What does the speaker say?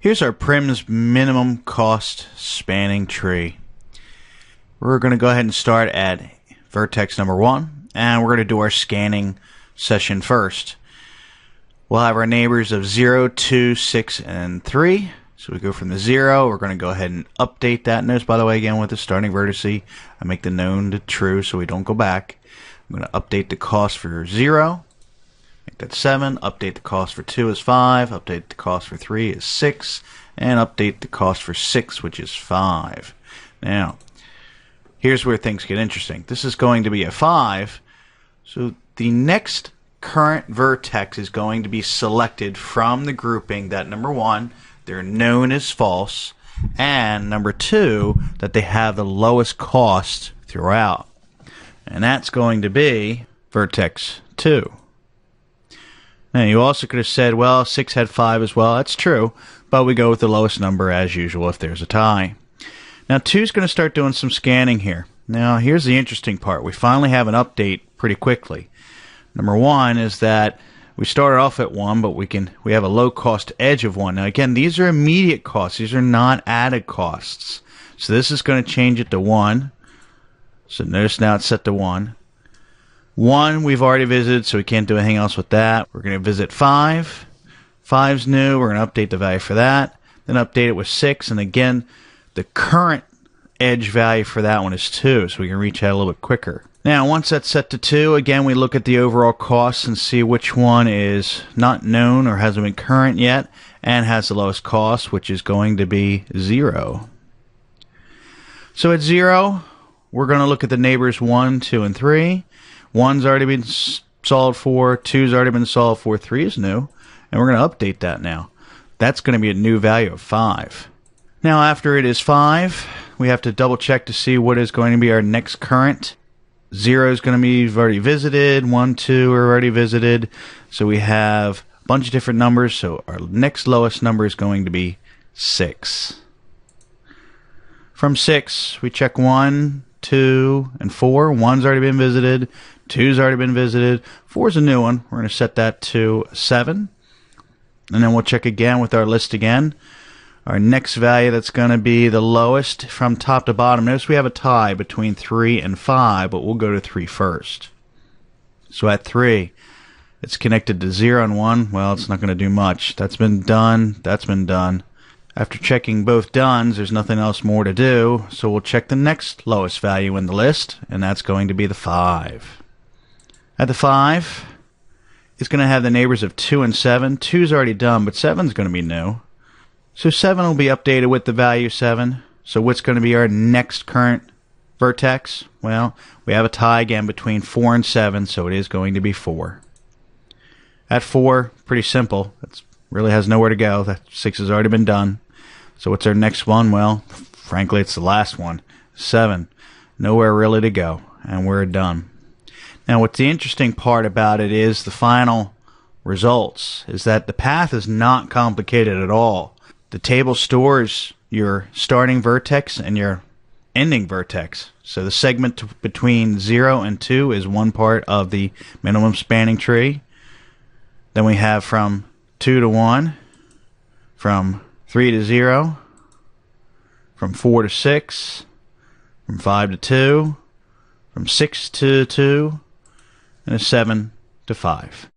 Here's our Prim's minimum cost spanning tree. We're going to go ahead and start at vertex number 1, and we're going to do our scanning session first. We'll have our neighbors of 0, 2, 6, and 3. So we go from the 0. We're going to go ahead and update that. Notice, by the way, again, with the starting vertice, I make the known to true so we don't go back. I'm going to update the cost for 0. Make that 7. Update the cost for 2 is 5. Update the cost for 3 is 6. And update the cost for 6, which is 5. Now, here's where things get interesting. This is going to be a 5. So the next current vertex is going to be selected from the grouping that number 1, they're known as false, and number 2, that they have the lowest cost throughout. And that's going to be vertex 2. Now, you also could have said, well, 6 had 5 as well. That's true, but we go with the lowest number as usual if there's a tie. Now, 2 is going to start doing some scanning here. Now, here's the interesting part. We finally have an update pretty quickly. Number 1 is that we started off at 1, but we have a low-cost edge of 1. Now, again, these are immediate costs. These are not added costs. So this is going to change it to 1. So notice now it's set to 1. 1 we've already visited, so we can't do anything else with that. We're going to visit 5. 5's new. We're going to update the value for that. Then update it with 6. And again, the current edge value for that one is 2, so we can reach out a little bit quicker. Now, once that's set to 2, again, we look at the overall costs and see which one is not known or hasn't been current yet and has the lowest cost, which is going to be 0. So at 0, we're going to look at the neighbors 1, 2, and 3. 1's already been solved for, 2's already been solved for, 3 is new, and we're going to update that now. That's going to be a new value of 5. Now, after it is 5, we have to double check to see what is going to be our next current. 0 is going to be already visited, 1, 2 are already visited, so we have a bunch of different numbers, so our next lowest number is going to be 6. From 6, we check 1, 2, and 4. 1's already been visited, 2's already been visited, 4's a new one. We're going to set that to 7. And then we'll check again with our list again. Our next value that's going to be the lowest from top to bottom. Notice we have a tie between 3 and 5, but we'll go to 3 first. So at 3, it's connected to 0 and 1. Well, it's not going to do much. That's been done. That's been done. After checking both dones, there's nothing else more to do, so we'll check the next lowest value in the list, and that's going to be the 5. At the 5, it's going to have the neighbors of 2 and 7. 2's already done, but 7's going to be new. So 7 will be updated with the value 7. So what's going to be our next current vertex? Well, we have a tie again between 4 and 7, so it is going to be 4. At 4, pretty simple. It really has nowhere to go. That 6 has already been done. So what's our next one? Well, frankly, it's the last one. 7. Nowhere really to go. And we're done. Now, what's the interesting part about it is the final results is that the path is not complicated at all. The table stores your starting vertex and your ending vertex. So the segment between 0 and 2 is one part of the minimum spanning tree. Then we have from 2 to 1, from 3 to 0, from 4 to 6, from 5 to 2, from 6 to 2, and a 7 to 5.